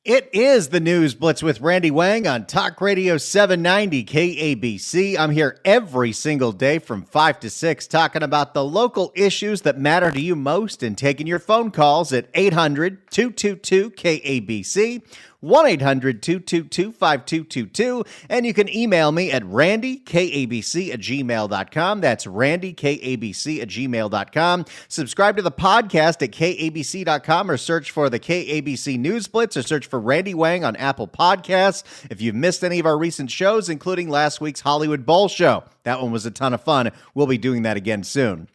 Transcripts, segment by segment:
It is the News Blitz with Randy Wang on Talk Radio 790 KABC. I'm here every single day from 5 to 6 talking about the local issues that matter to you most and taking your phone calls at 800-222-KABC, 1-800-222-5222, and you can email me at randykabc@gmail.com. That's randykabc@gmail.com. Subscribe to the podcast at kabc.com or search for the KABC News Blitz or search for Randy Wang on Apple Podcasts. If you've missed any of our recent shows, including last week's Hollywood Bowl show, that one was a ton of fun. We'll be doing that again soon.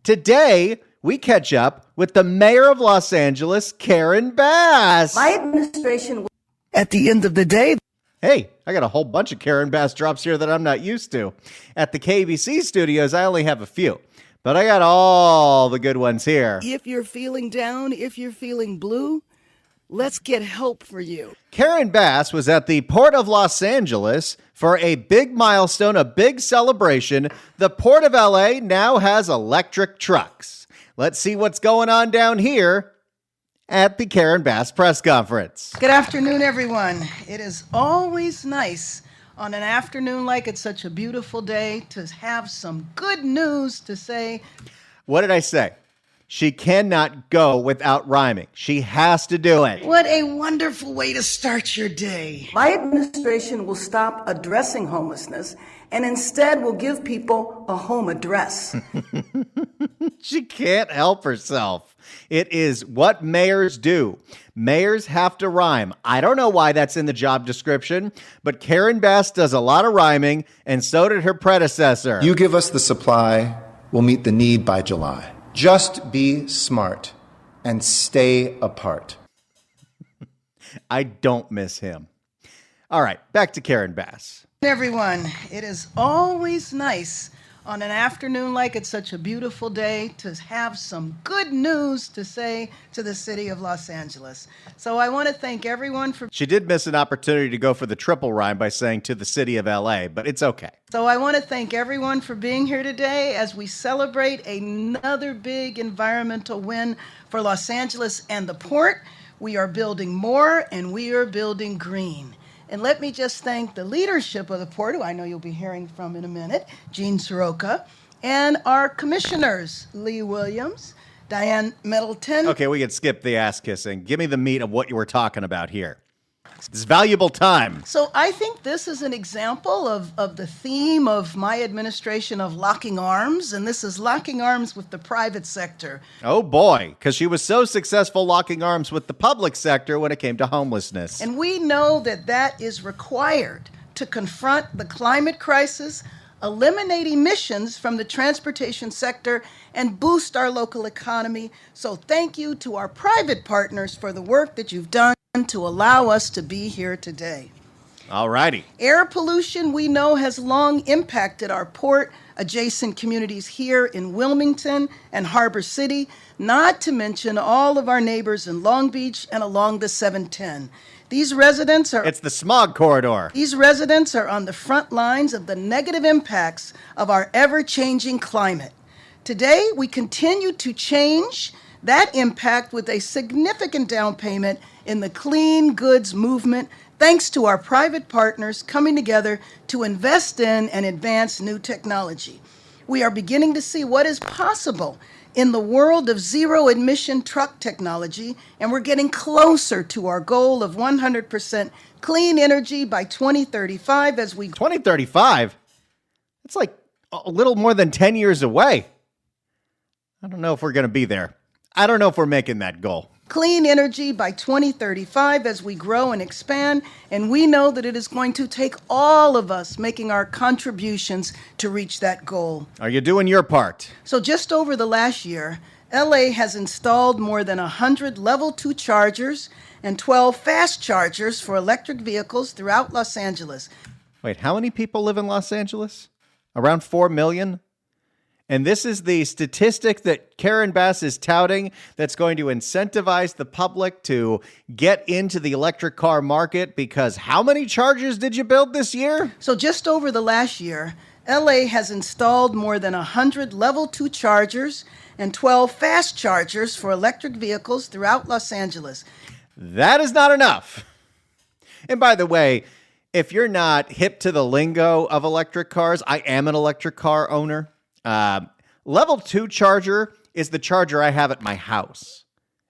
Today, we catch up with the mayor of Los Angeles, Karen Bass. My administration. At the end of the day. Hey, I got a whole bunch of Karen Bass drops here that I'm not used to. At the KBC studios, I only have a few, but I got all the good ones here. If you're feeling down, if you're feeling blue, let's get help for you. Karen Bass was at the Port of Los Angeles for a big milestone, a big celebration. The Port of LA now has electric trucks. Let's see what's going on down here at the Karen Bass press conference. Good afternoon, everyone. It is always nice on an afternoon like it's such a beautiful day to have some good news to say. What did I say? She cannot go without rhyming. She has to do it. What a wonderful way to start your day. My administration will stop addressing homelessness and instead will give people a home address. She can't help herself. It is what mayors do. Mayors have to rhyme. I don't know why that's in the job description, but Karen Bass does a lot of rhyming, and so did her predecessor. You give us the supply, we'll meet the need by July. Just be smart and stay apart. I don't miss him. All right, back to Karen Bass. Everyone, it is always nice on an afternoon like it's such a beautiful day to have some good news to say to the city of Los Angeles. So I want to thank everyone for... She did miss an opportunity to go for the triple rhyme by saying to the city of LA, but it's okay. So I want to thank everyone for being here today as we celebrate another big environmental win for Los Angeles and the port. We are building more and we are building green. And let me just thank the leadership of the port, who I know you'll be hearing from in a minute, Gene Soroka, and our commissioners, Lee Williams, Diane Middleton. Okay, we can skip the ass kissing. Give me the meat of what you were talking about here. It's valuable time. So I think this is an example of the theme of my administration of locking arms, and this is locking arms with the private sector. Oh boy, because she was so successful locking arms with the public sector when it came to homelessness. And we know that that is required to confront the climate crisis, eliminate emissions from the transportation sector, and boost our local economy. So thank you to our private partners for the work that you've done to allow us to be here today. All righty. Air pollution, we know, has long impacted our port adjacent communities here in Wilmington and Harbor City, not to mention all of our neighbors in Long Beach and along the 710. It's the smog corridor. These residents are on the front lines of the negative impacts of our ever-changing climate. Today, we continue to change that impact with a significant down payment in the clean goods movement, thanks to our private partners coming together to invest in and advance new technology. We are beginning to see what is possible in the world of zero-emission truck technology, and we're getting closer to our goal of 100% clean energy by 2035 as we... 2035? That's like a little more than 10 years away. I don't know if we're going to be there. I don't know if we're making that goal. Clean energy by 2035 as we grow and expand, and we know that it is going to take all of us making our contributions to reach that goal. Are you doing your part? So just over the last year, LA has installed more than 100 level 2 chargers and 12 fast chargers for electric vehicles throughout Los Angeles. Wait, how many people live in Los Angeles? Around 4 million? And this is the statistic that Karen Bass is touting that's going to incentivize the public to get into the electric car market, because how many chargers did you build this year? So just over the last year, LA has installed more than 100 level 2 chargers and 12 fast chargers for electric vehicles throughout Los Angeles. that is not enough. And by the way, if you're not hip to the lingo of electric cars, I am an electric car owner. Level 2 charger is the charger I have at my house.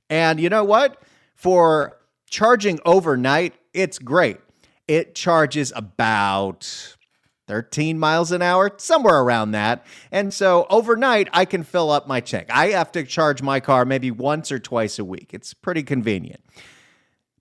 And you know what? For charging overnight, it's great. It charges about 13 miles an hour, somewhere around that. And so overnight, I can fill up my tank. I have to charge my car maybe once or twice a week. It's pretty convenient.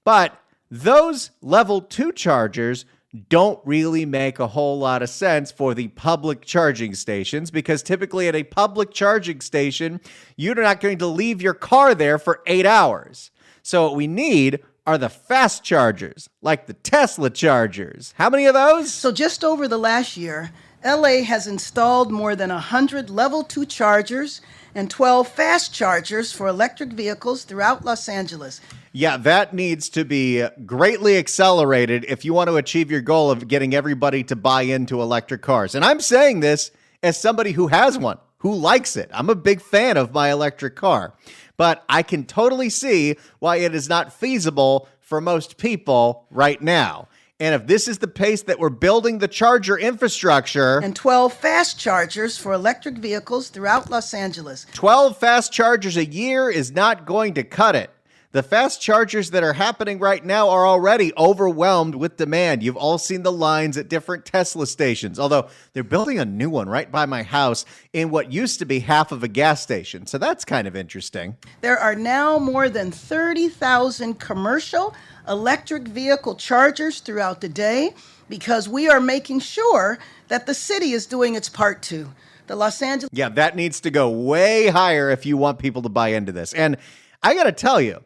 But those level 2 chargers don't really make a whole lot of sense for the public charging stations, because typically at a public charging station, you're not going to leave your car there for 8 hours. So what we need are the fast chargers, like the Tesla chargers. How many of those? So just over the last year, LA has installed more than 100 level 2 chargers and 12 fast chargers for electric vehicles throughout Los Angeles. Yeah, that needs to be greatly accelerated if you want to achieve your goal of getting everybody to buy into electric cars. And I'm saying this as somebody who has one, who likes it. I'm a big fan of my electric car, but I can totally see why it is not feasible for most people right now. And if this is the pace that we're building the charger infrastructure, And 12 fast chargers for electric vehicles throughout Los Angeles. 12 fast chargers a year is not going to cut it. The fast chargers that are happening right now are already overwhelmed with demand. You've all seen the lines at different Tesla stations, although they're building a new one right by my house in what used to be half of a gas station. So that's kind of interesting. There are now more than 30,000 commercial electric vehicle chargers throughout the day because we are making sure that the city is doing its part too. The Los Angeles... Yeah, that needs to go way higher if you want people to buy into this. And I got to tell you,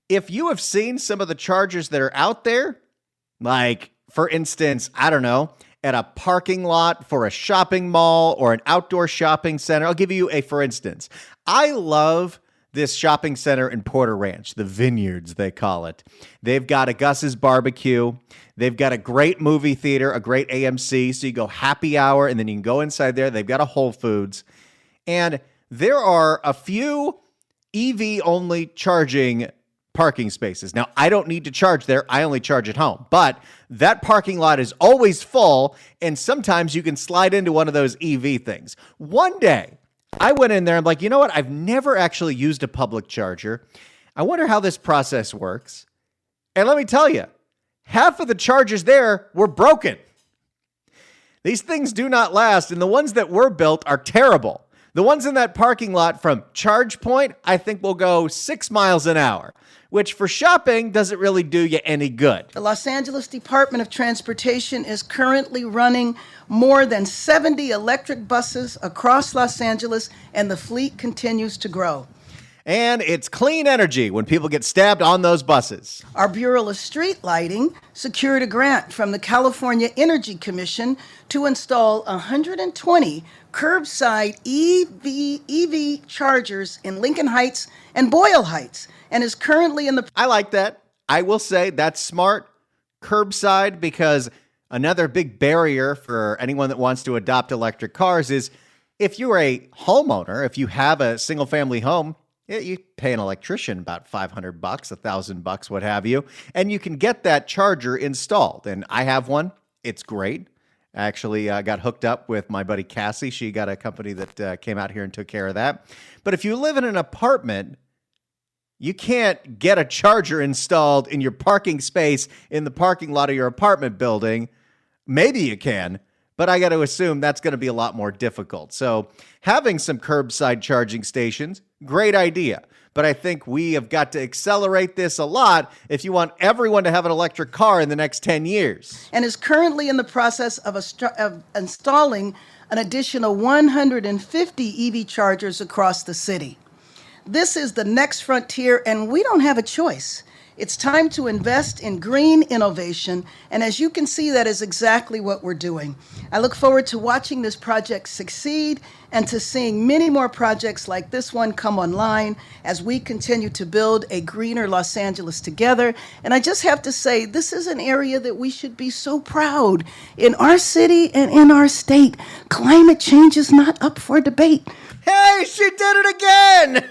if you have seen some of the chargers that are out there, like, for instance, I don't know, at a parking lot for a shopping mall or an outdoor shopping center, I'll give you a for instance. I love this shopping center in Porter Ranch, the Vineyards, they call it. They've got a Gus's Barbecue. They've got a great movie theater, a great AMC. So you go happy hour, and then you can go inside there. They've got a Whole Foods. And there are a few EV-only charging parking spaces. Now, I don't need to charge there. I only charge at home. But that parking lot is always full, and sometimes you can slide into one of those EV things. One day, I went in there and I'm like, you know what? I've never actually used a public charger. I wonder how this process works. And let me tell you, half of the chargers there were broken. These things do not last, and the ones that were built are terrible. The ones in that parking lot from ChargePoint, I think will go 6 miles an hour, which for shopping doesn't really do you any good. The Los Angeles Department of Transportation is currently running more than 70 electric buses across Los Angeles, and the fleet continues to grow. And it's clean energy when people get stabbed on those buses. Our Bureau of Street Lighting secured a grant from the California Energy Commission to install 120 curbside EV chargers in Lincoln Heights and Boyle Heights, and is currently in the... I like that. I will say that's smart, curbside, because another big barrier for anyone that wants to adopt electric cars is if you're a homeowner, if you have a single family home, you pay an electrician about $500, $1,000, what have you, and you can get that charger installed. And I have one. It's great. I actually got hooked up with my buddy Cassie. She got a company that came out here and took care of that. But if you live in an apartment, you can't get a charger installed in your parking space in the parking lot of your apartment building. Maybe you can, but I got to assume that's going to be a lot more difficult. So having some curbside charging stations, great idea. But I think we have got to accelerate this a lot if you want everyone to have an electric car in the next 10 years. And is currently in the process of installing an additional 150 EV chargers across the city. This is the next frontier, and we don't have a choice. It's time to invest in green innovation, and as you can see, that is exactly what we're doing. I look forward to watching this project succeed and to seeing many more projects like this one come online as we continue to build a greener Los Angeles together. And I just have to say, this is an area that we should be so proud in our city and in our state. Climate change is not up for debate. Hey, she did it again!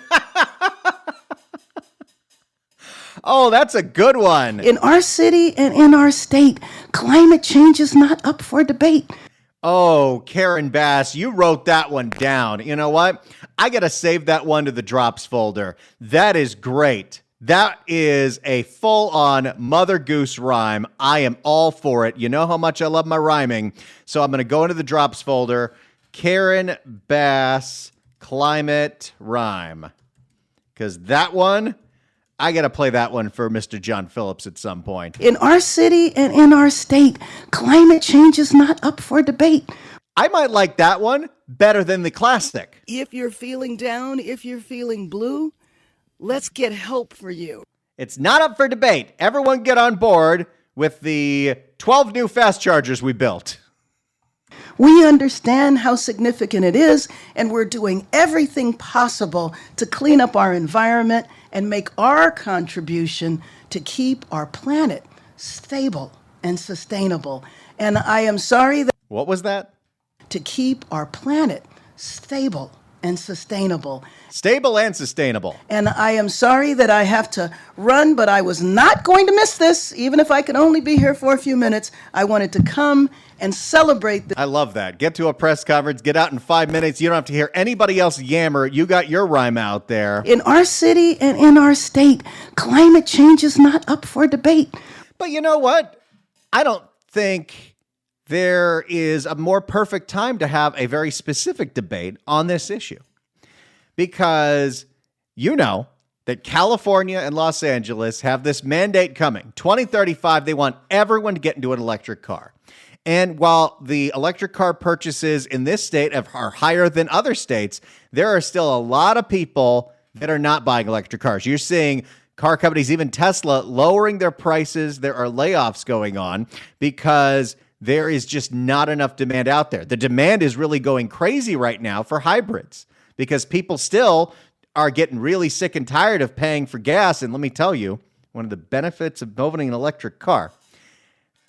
Oh, that's a good one. In our city and in our state, climate change is not up for debate. Oh, Karen Bass, you wrote that one down. You know what? I got to save that one to the drops folder. That is great. That is a full-on Mother Goose rhyme. I am all for it. You know how much I love my rhyming. So I'm going to go into the drops folder. Karen Bass climate rhyme. Because that one, I got to play that one for Mr. John Phillips at some point. In our city and in our state, climate change is not up for debate. I might like that one better than the classic. If you're feeling down, if you're feeling blue, let's get help for you. It's not up for debate. Everyone get on board with the 12 new fast chargers we built. We understand how significant it is, and we're doing everything possible to clean up our environment and make our contribution to keep our planet stable and sustainable. And I am sorry that What was that? to keep our planet stable and sustainable. Stable and sustainable. And I am sorry that I have to run, but I was not going to miss this, even if I could only be here for a few minutes. I wanted to come and celebrate this. I love that. Get to a press conference, get out in 5 minutes. You don't have to hear anybody else yammer. You got your rhyme out there. In our city and in our state, climate change is not up for debate. But you know what? I don't think there is a more perfect time to have a very specific debate on this issue. Because you know that California and Los Angeles have this mandate coming. 2035, they want everyone to get into an electric car. And while the electric car purchases in this state are higher than other states, there are still a lot of people that are not buying electric cars. You're seeing car companies, even Tesla, lowering their prices. There are layoffs going on because there is just not enough demand out there. The demand is really going crazy right now for hybrids because people still are getting really sick and tired of paying for gas. And let me tell you, one of the benefits of owning an electric car,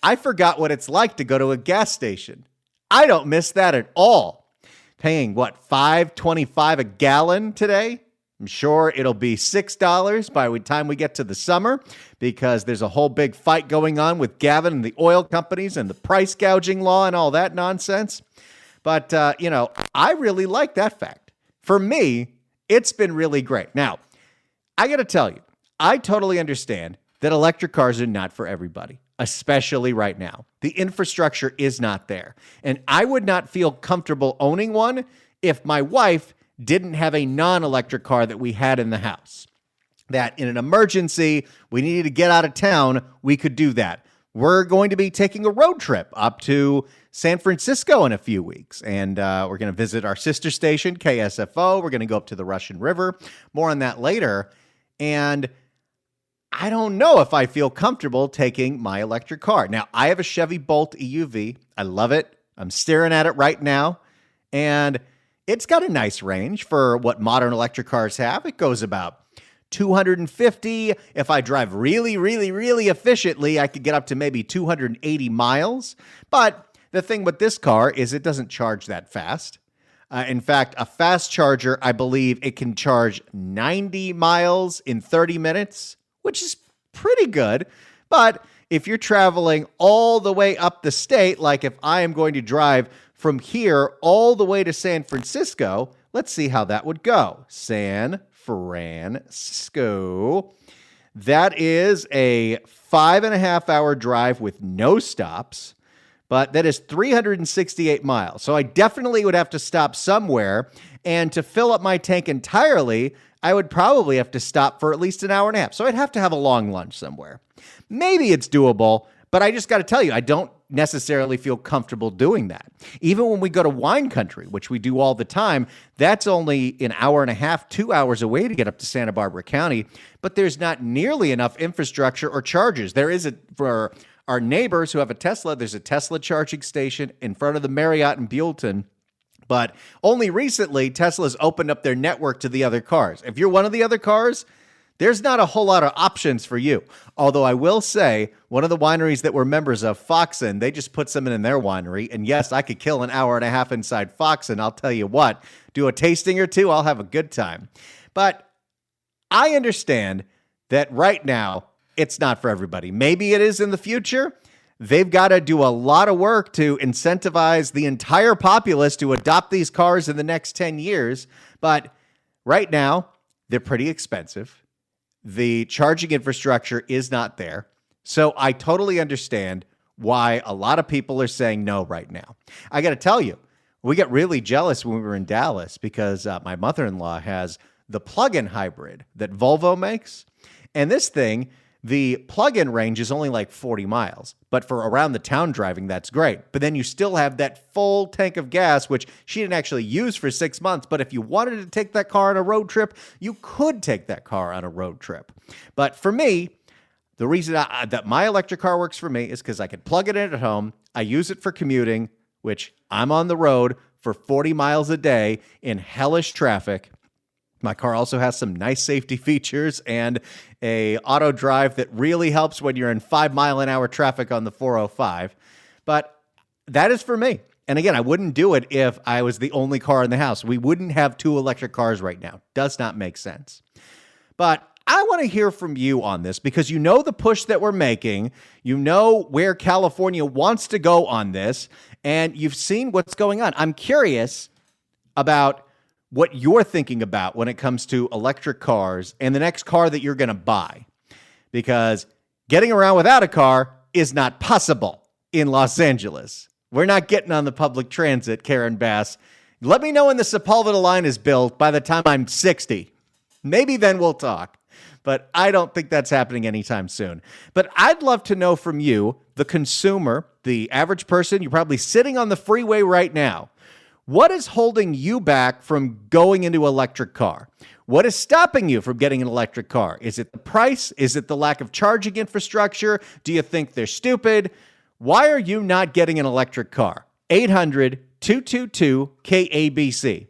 I forgot what it's like to go to a gas station. I don't miss that at all. Paying, what, $5.25 a gallon today? I'm sure it'll be $6 by the time we get to the summer because there's a whole big fight going on with Gavin and the oil companies and the price gouging law and all that nonsense. But, I really like that fact. For me, it's been really great. Now, I got to tell you, I totally understand that electric cars are not for everybody, especially right now. The infrastructure is not there. And I would not feel comfortable owning one if my wife didn't have a non-electric car that we had in the house. That in an emergency, we needed to get out of town, we could do that. We're going to be taking a road trip up to San Francisco in a few weeks, and we're going to visit our sister station, KSFO. We're going to go up to the Russian River. More on that later. And I don't know if I feel comfortable taking my electric car. Now, I have a Chevy Bolt EUV. I love it. I'm staring at it right now. And it's got a nice range for what modern electric cars have. It goes about 250. If I drive really, really, really efficiently, I could get up to maybe 280 miles. But the thing with this car is it doesn't charge that fast. In fact, a fast charger, I believe it can charge 90 miles in 30 minutes, which is pretty good. But if you're traveling all the way up the state, like if I am going to drive from here all the way to San Francisco, let's see how that would go. San Francisco. That is a 5.5 hour drive with no stops, but that is 368 miles. So I definitely would have to stop somewhere. And to fill up my tank entirely, I would probably have to stop for at least an hour and a half. So I'd have to have a long lunch somewhere. Maybe it's doable, but I just got to tell you, I don't necessarily feel comfortable doing that. Even when we go to wine country, which we do all the time, that's only an hour and a half, 2 hours away to get up to Santa Barbara County, but there's not nearly enough infrastructure or chargers. There is for our neighbors who have a Tesla, there's a Tesla charging station in front of the Marriott in Buellton. But only recently, Tesla's opened up their network to the other cars. If you're one of the other cars, there's not a whole lot of options for you. Although I will say, one of the wineries that we're members of, Foxen, they just put some in their winery. And yes, I could kill an hour and a half inside Foxen. I'll tell you what, do a tasting or two, I'll have a good time. But I understand that right now, it's not for everybody. Maybe it is in the future. They've got to do a lot of work to incentivize the entire populace to adopt these cars in the next 10 years. But right now, they're pretty expensive. The charging infrastructure is not there. So I totally understand why a lot of people are saying no right now. I got to tell you, we got really jealous when we were in Dallas because my mother-in-law has the plug-in hybrid that Volvo makes. And this thing, the plug-in range is only like 40 miles. But for around the town driving, that's great. But then you still have that full tank of gas, which she didn't actually use for 6 months. But if you wanted to take that car on a road trip, you could take that car on a road trip. But for me, the reason that my electric car works for me is because I can plug it in at home. I use it for commuting, which I'm on the road for 40 miles a day in hellish traffic. My car also has some nice safety features and a auto drive that really helps when you're in 5-mile-an-hour traffic on the 405. But that is for me. And again, I wouldn't do it if I was the only car in the house. We wouldn't have 2 electric cars right now. Does not make sense. But I want to hear from you on this because you know the push that we're making. You know where California wants to go on this, and you've seen what's going on. I'm curious about what you're thinking about when it comes to electric cars and the next car that you're going to buy, because getting around without a car is not possible in Los Angeles. We're not getting on the public transit, Karen Bass. Let me know when the Sepulveda line is built by the time I'm 60. Maybe then we'll talk. But I don't think that's happening anytime soon. But I'd love to know from you, the consumer, the average person, you're probably sitting on the freeway right now. What is holding you back from going into an electric car? What is stopping you from getting an electric car? Is it the price? Is it the lack of charging infrastructure? Do you think they're stupid? Why are you not getting an electric car? 800-222-KABC.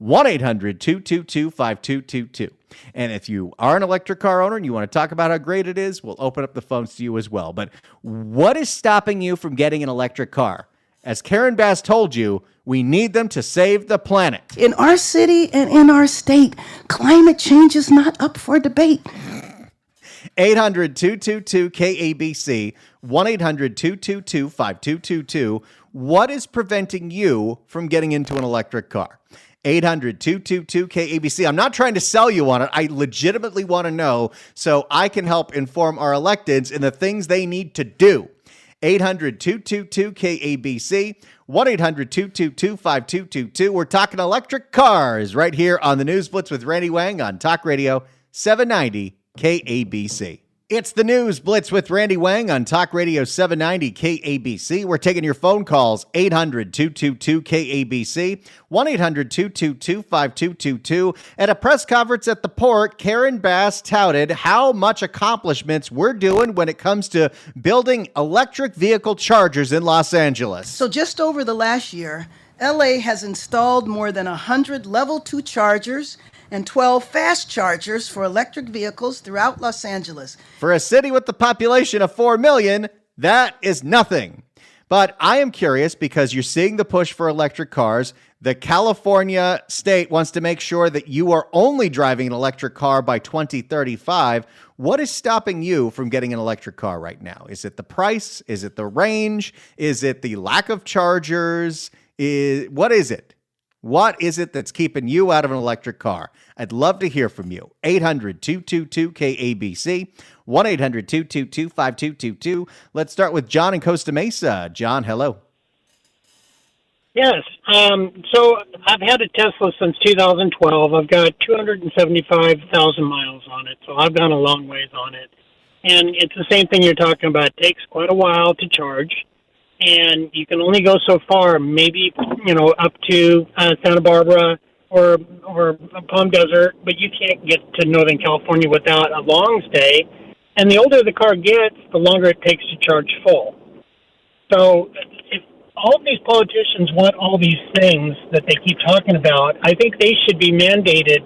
1-800-222-5222. And if you are an electric car owner and you want to talk about how great it is, we'll open up the phones to you as well. But what is stopping you from getting an electric car? As Karen Bass told you, we need them to save the planet. In our city and in our state, climate change is not up for debate. 800-222-KABC, 1-800-222-5222. What is preventing you from getting into an electric car? 800-222-KABC. I'm not trying to sell you on it. I legitimately want to know so I can help inform our electeds in the things they need to do. 800-222-KABC, 1-800-222-5222. We're talking electric cars right here on the News Blitz with Randy Wang on Talk Radio 790 KABC. It's the News Blitz with Randy Wang on Talk Radio 790 KABC. We're taking your phone calls, 800-222-KABC, 1-800-222-5222. At a press conference at the port, Karen Bass touted how much accomplishments we're doing when it comes to building electric vehicle chargers in Los Angeles. So just over the last year, LA has installed more than 100 level 2 chargers and 12 fast chargers for electric vehicles throughout Los Angeles. For a city with the population of 4 million, that is nothing. But I am curious because you're seeing the push for electric cars. The California state wants to make sure that you are only driving an electric car by 2035. What is stopping you from getting an electric car right now? Is it the price? Is it the range? Is it the lack of chargers? What is it? What is it that's keeping you out of an electric car? I'd love to hear from you. 800-222-KABC, 1-800-222-5222. Let's start with John in Costa Mesa. John, hello. Yes. So I've had a Tesla since 2012. I've got 275,000 miles on it, so I've gone a long ways on it. And it's the same thing you're talking about. It takes quite a while to charge. And you can only go so far, maybe, up to Santa Barbara or Palm Desert, but you can't get to Northern California without a long stay. And the older the car gets, the longer it takes to charge full. So if all of these politicians want all these things that they keep talking about, I think they should be mandated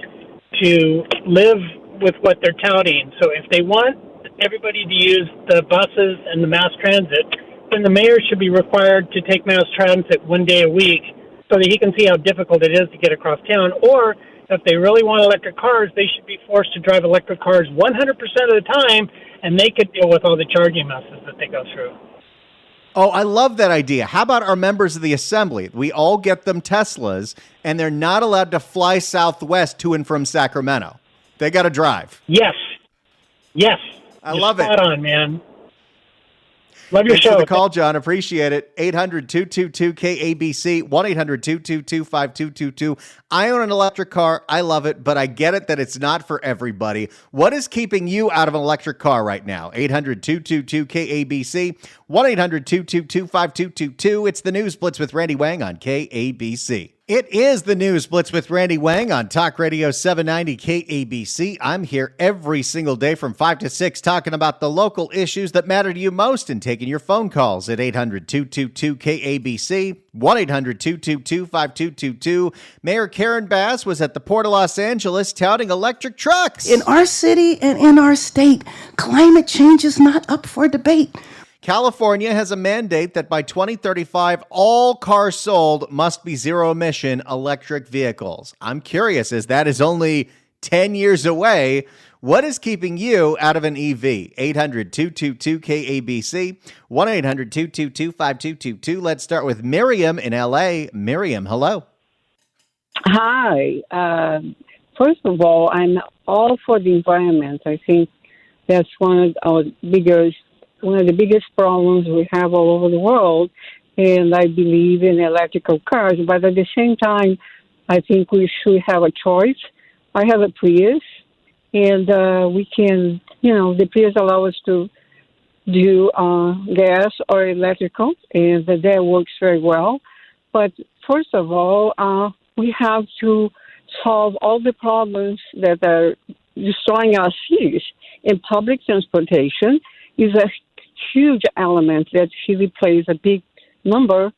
to live with what they're touting. So if they want everybody to use the buses and the mass transit, then the mayor should be required to take mass transit one day a week so that he can see how difficult it is to get across town. Or that they really want electric cars, they should be forced to drive electric cars 100% of the time, and they could deal with all the charging messes that they go through. Oh, I love that idea. How about our members of the assembly? We all get them Teslas, and they're not allowed to fly Southwest to and from Sacramento. They got to drive. Yes. I love it. Spot on, man. Love your Thanks show. for the call, John. Appreciate it. 800-222-KABC, 1-800-222-5222. I own an electric car. I love it, but I get it that it's not for everybody. What is keeping you out of an electric car right now? 800-222-KABC, 1-800-222-5222. It's the News Blitz with Randy Wang on KABC. It is the News Blitz with Randy Wang on Talk Radio 790 KABC. I'm here every single day from 5 to 6 talking about the local issues that matter to you most and taking your phone calls at 800-222-KABC, 1-800-222-5222. Mayor Karen Bass was at the Port of Los Angeles touting electric trucks. In our city and in our state, climate change is not up for debate. California has a mandate that by 2035, all cars sold must be zero-emission electric vehicles. I'm curious, as that is only 10 years away, what is keeping you out of an EV? 800-222-KABC, 1-800-222-5222. Let's start with Miriam in L.A. Miriam, hello. Hi. First of all, I'm all for the environment. I think that's one of the biggest problems we have all over the world, and I believe in electrical cars. But at the same time, I think we should have a choice. I have a Prius, and we can, the Prius allows us to do gas or electrical, and that works very well. But first of all, we have to solve all the problems that are destroying our cities. And public transportation is a huge element that really plays a big number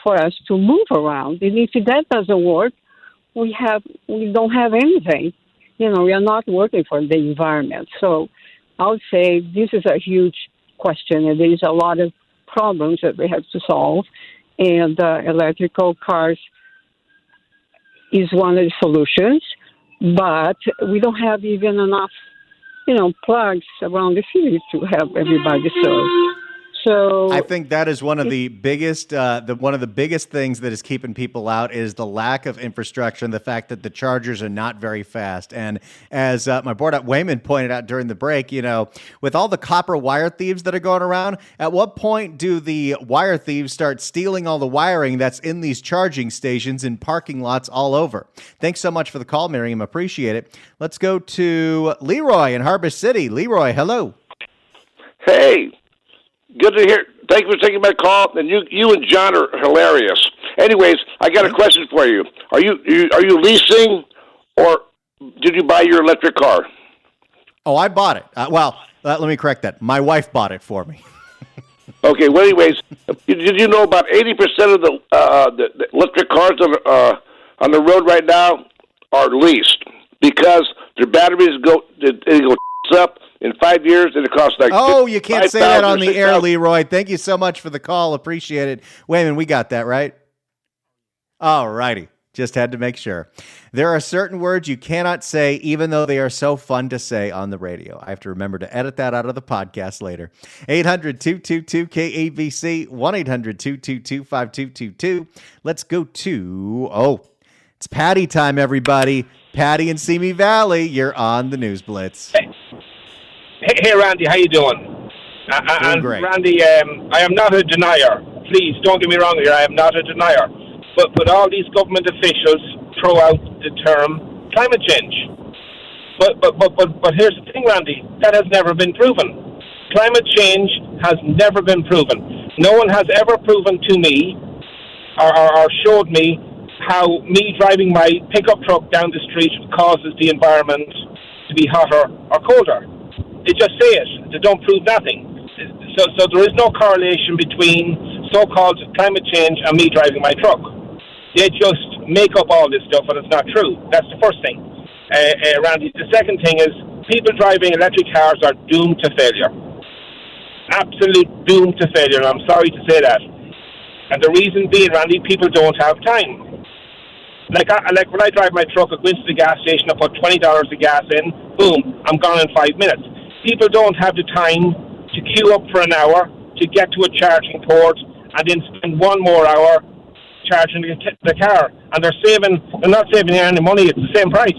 for us to move around. And if that doesn't work, we don't have anything. We are not working for the environment. So I would say this is a huge question, and there is a lot of problems that we have to solve. And electrical cars is one of the solutions, but we don't have even enough plugs around the city to have everybody served. So I think that is one of the biggest, things that is keeping people out is the lack of infrastructure and the fact that the chargers are not very fast. And as my board up Wayman pointed out during the break, with all the copper wire thieves that are going around, at what point do the wire thieves start stealing all the wiring that's in these charging stations in parking lots all over? Thanks so much for the call, Miriam. Appreciate it. Let's go to Leroy in Harbor City. Leroy, hello. Hey. Good to hear. Thank you for taking my call. And you and John are hilarious. Anyways, I got a question for you. Are you leasing, or did you buy your electric car? Oh, I bought it. Let me correct that. My wife bought it for me. Okay. Well, anyways, did you know about 80% of the electric cars on the road right now are leased because their batteries go up. In 5 years, and it costs like you can't say that on the air, Leroy. Thank you so much for the call. Appreciate it. Wayman, we got that, right? All righty. Just had to make sure. There are certain words you cannot say, even though they are so fun to say on the radio. I have to remember to edit that out of the podcast later. 800-222-KABC, 1-800-222-5222. Let's go to, it's Patty time, everybody. Patty in Simi Valley, you're on the News Blitz. Hey, Randy, how you doing? Doing great. Randy, I am not a denier. Please, don't get me wrong here. I am not a denier. But all these government officials throw out the term climate change. But here's the thing, Randy. That has never been proven. Climate change has never been proven. No one has ever proven to me or showed me how me driving my pickup truck down the street causes the environment to be hotter or colder. They just say it. They don't prove nothing. So there is no correlation between so-called climate change and me driving my truck. They just make up all this stuff, and it's not true. That's the first thing. Randy, the second thing is people driving electric cars are doomed to failure. Absolute doomed to failure, and I'm sorry to say that. And the reason being, Randy, people don't have time. Like when I drive my truck, I go into the gas station, I put $20 of gas in, boom, I'm gone in 5 minutes. People don't have the time to queue up for an hour to get to a charging port and then spend 1 more hour charging the car. And they're not saving any money, it's the same price.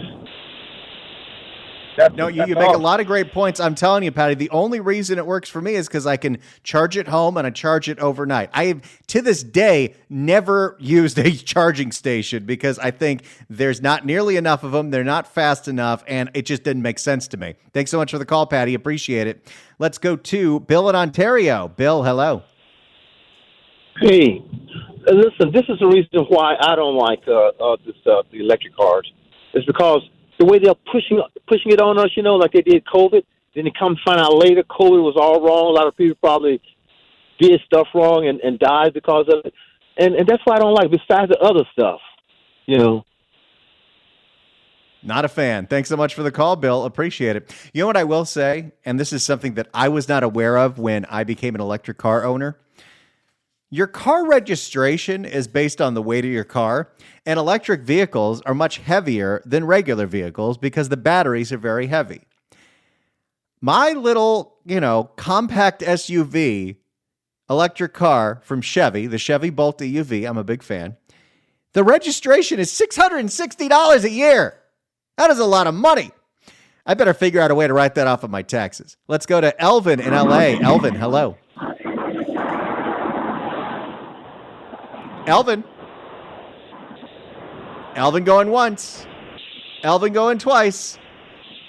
No, you make a lot of great points. I'm telling you, Patty, the only reason it works for me is because I can charge it home and I charge it overnight. I have, to this day, never used a charging station because I think there's not nearly enough of them. They're not fast enough, and it just didn't make sense to me. Thanks so much for the call, Patty. Appreciate it. Let's go to Bill in Ontario. Bill, hello. Hey, listen, this is the reason why I don't like the electric cars. It's because the way they're pushing it on us, like they did COVID. Then they come find out later COVID was all wrong. A lot of people probably did stuff wrong and died because of it. And that's why I don't like it, besides the other stuff, Not a fan. Thanks so much for the call, Bill. Appreciate it. You know what I will say, and this is something that I was not aware of when I became an electric car owner. Your car registration is based on the weight of your car, and electric vehicles are much heavier than regular vehicles because the batteries are very heavy. My little, compact SUV electric car from Chevy, the Chevy Bolt EUV, I'm a big fan. The registration is $660 a year. That is a lot of money. I better figure out a way to write that off of my taxes. Let's go to Elvin in LA. Elvin, hello. Elvin going once. Elvin going twice.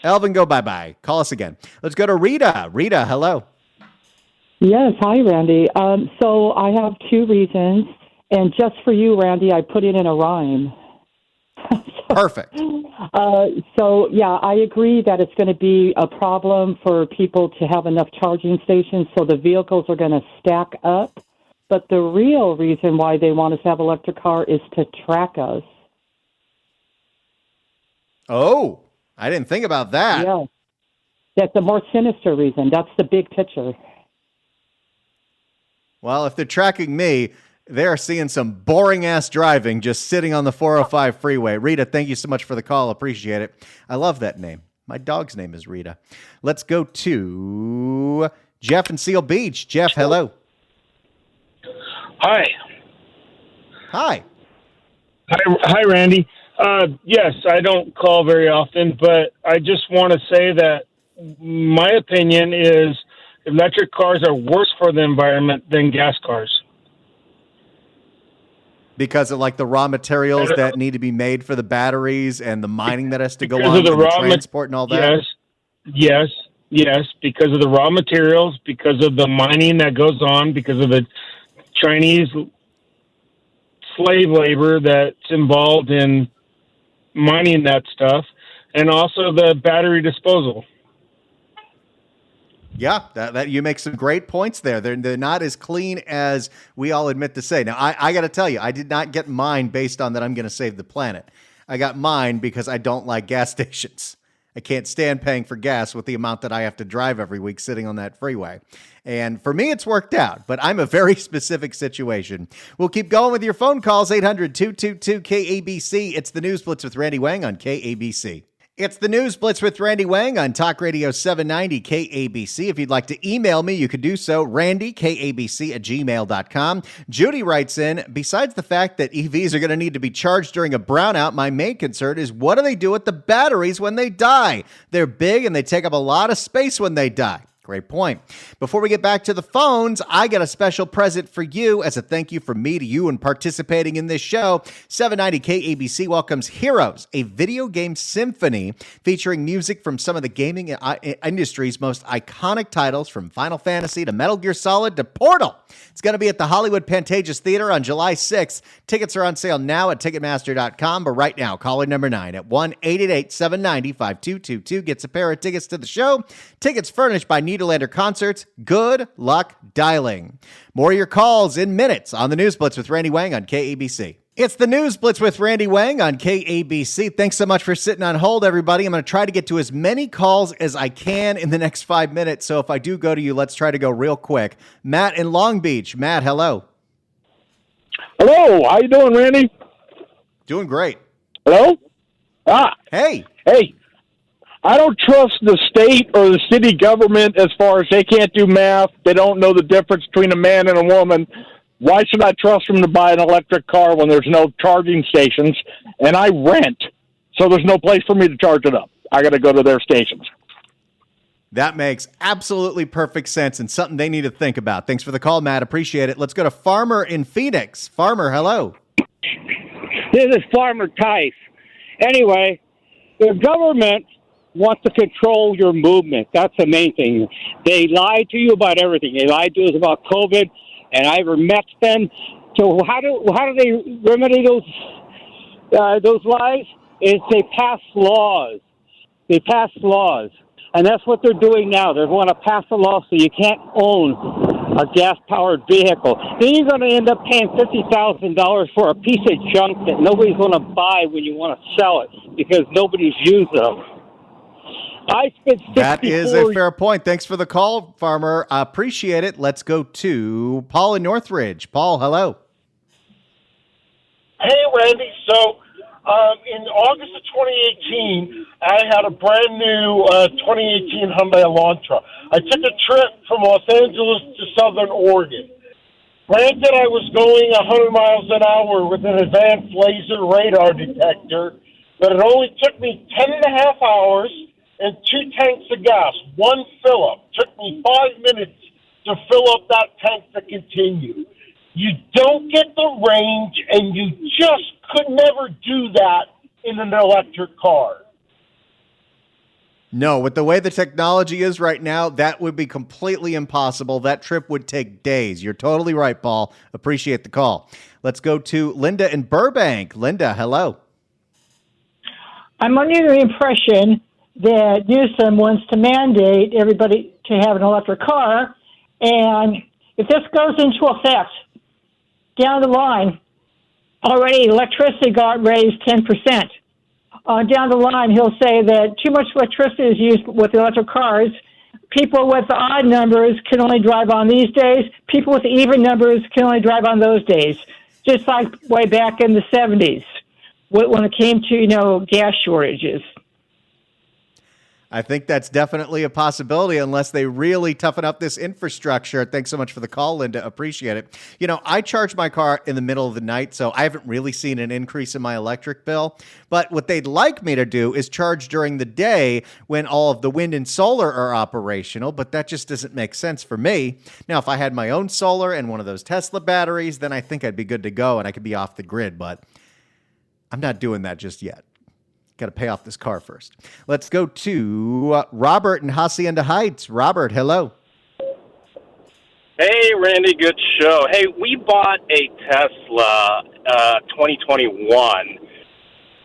Elvin go bye-bye. Call us again. Let's go to Rita. Rita, hello. Yes, hi, Randy. So I have 2 reasons, and just for you, Randy, I put it in a rhyme. Perfect. So, yeah, I agree that it's going to be a problem for people to have enough charging stations, so the vehicles are going to stack up. But the real reason why they want us to have an electric car is to track us. Oh, I didn't think about that. Yeah. That's a more sinister reason. That's the big picture. Well, if they're tracking me, they're seeing some boring-ass driving just sitting on the 405 freeway. Rita, thank you so much for the call. Appreciate it. I love that name. My dog's name is Rita. Let's go to Jeff in Seal Beach. Jeff, hello. Hi. Hi. Hi, Randy. Yes, I don't call very often, but I just want to say that my opinion is electric cars are worse for the environment than gas cars. Because of the raw materials that need to be made for the batteries and the mining that has to go on, and the transport and all that? Yes, because of the raw materials, because of the mining that goes on, because of the Chinese slave labor that's involved in mining that stuff, and also the battery disposal. Yeah, that you make some great points there. They're not as clean as we all admit to say. Now, I got to tell you, I did not get mine based on that I'm going to save the planet. I got mine because I don't like gas stations. I can't stand paying for gas with the amount that I have to drive every week sitting on that freeway. And for me, it's worked out, but I'm a very specific situation. We'll keep going with your phone calls, 800-222-KABC. It's the News Blitz with Randy Wang on KABC. It's the News Blitz with Randy Wang on Talk Radio 790 KABC. If you'd like to email me, you could do so, randykabc@gmail.com. Judy writes in, besides the fact that EVs are going to need to be charged during a brownout, my main concern is what do they do with the batteries when they die? They're big and they take up a lot of space when they die. Great point. Before we get back to the phones, I got a special present for you as a thank you from me to you and participating in this show. 790 KABC welcomes Heroes, a video game symphony featuring music from some of the gaming industry's most iconic titles, from Final Fantasy to Metal Gear Solid to Portal. It's going to be at the Hollywood Pantages Theater on July 6th. Tickets are on sale now at Ticketmaster.com, but right now, caller number 9 at 1-888-790-5222 gets a pair of tickets to the show. Tickets furnished by Nederlander Concerts. Good luck dialing. More of your calls in minutes on the News Blitz with Randy Wang on KABC. It's the News Blitz with Randy Wang on KABC. Thanks so much for sitting on hold, everybody. I'm going to try to get to as many calls as I can in the next 5 minutes. So if I do go to you, let's try to go real quick. Matt in Long Beach. Matt, hello. Hello. How you doing, Randy? Doing great. Hello? Hey. Hey. I don't trust the state or the city government as far as they can't do math. They don't know the difference between a man and a woman. Why should I trust them to buy an electric car when there's no charging stations? And I rent, so there's no place for me to charge it up. I got to go to their stations. That makes absolutely perfect sense and something they need to think about. Thanks for the call, Matt. Appreciate it. Let's go to Farmer in Phoenix. Farmer, hello. This is Farmer Tice. Anyway, the government wants to control your movement. That's the main thing. They lied to you about everything. They lied to us about COVID, and I ever met them. So how do they remedy those lies? Is they pass laws. They pass laws. And that's what they're doing now. They want to pass a law so you can't own a gas-powered vehicle. Then you're going to end up paying $50,000 for a piece of junk that nobody's going to buy when you want to sell it because nobody's used them. That is a fair point. Thanks for the call, Farmer. I appreciate it. Let's go to Paul in Northridge. Paul, hello. Hey, Randy. So in August of 2018, I had a brand new 2018 Hyundai Elantra. I took a trip from Los Angeles to Southern Oregon. Granted, I was going 100 miles an hour with an advanced laser radar detector, but it only took me 10 and a half hours and 2 tanks of gas, one fill-up. Took me 5 minutes to fill up that tank to continue. You don't get the range, and you just could never do that in an electric car. No, with the way the technology is right now, that would be completely impossible. That trip would take days. You're totally right, Paul. Appreciate the call. Let's go to Linda in Burbank. Linda, hello. I'm under the impression that Newsom wants to mandate everybody to have an electric car, and if this goes into effect down the line, already electricity got raised 10%. Down the line, he'll say that too much electricity is used with electric cars. People with odd numbers can only drive on these days. People with even numbers can only drive on those days, just like way back in the 70s when it came to, gas shortages. I think that's definitely a possibility unless they really toughen up this infrastructure. Thanks so much for the call, Linda. Appreciate it. I charge my car in the middle of the night, so I haven't really seen an increase in my electric bill. But what they'd like me to do is charge during the day when all of the wind and solar are operational, but that just doesn't make sense for me. Now, if I had my own solar and one of those Tesla batteries, then I think I'd be good to go and I could be off the grid, but I'm not doing that just yet. Got to pay off this car first. Let's go to Robert in Hacienda Heights. Robert, hello. Hey, Randy, good show. Hey, we bought a Tesla 2021.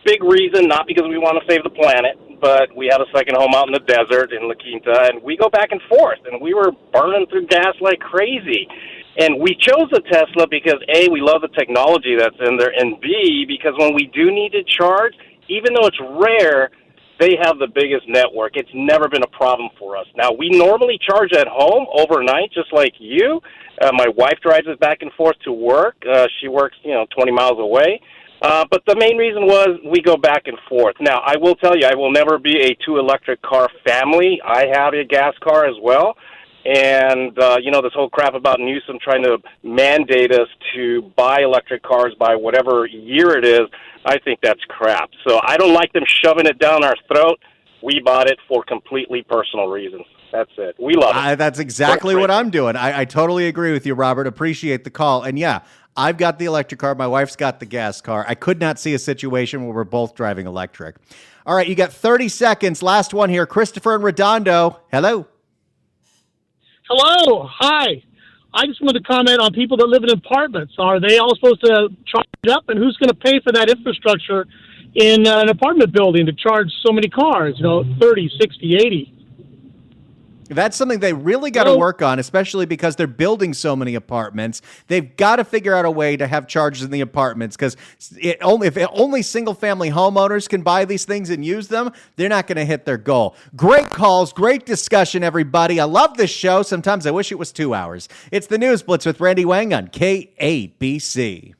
Big reason, not because we want to save the planet, but we have a second home out in the desert in La Quinta, and we go back and forth, and we were burning through gas like crazy. And we chose a Tesla because, A, we love the technology that's in there, and B, because when we do need to charge, even though it's rare, they have the biggest network. It's never been a problem for us. Now, we normally charge at home overnight, just like you. My wife drives us back and forth to work. She works, 20 miles away. But the main reason was we go back and forth. Now, I will tell you, I will never be a 2-electric car family. I have a gas car as well. And, this whole crap about Newsom trying to mandate us to buy electric cars by whatever year it is, I think that's crap. So I don't like them shoving it down our throat. We bought it for completely personal reasons. That's it. We love it. That's exactly what I'm doing. I totally agree with you, Robert. Appreciate the call. And yeah, I've got the electric car. My wife's got the gas car. I could not see a situation where we're both driving electric. All right, you got 30 seconds. Last one here. Christopher in Redondo. Hello. Hello. Hi. I just wanted to comment on people that live in apartments. Are they all supposed to charge up? And who's going to pay for that infrastructure in an apartment building to charge so many cars, 30, 60, 80? That's something they really got to work on, especially because they're building so many apartments. They've got to figure out a way to have charges in the apartments because if only single-family homeowners can buy these things and use them, they're not going to hit their goal. Great calls, great discussion, everybody. I love this show. Sometimes I wish it was 2 hours. It's the News Blitz with Randy Wang on KABC.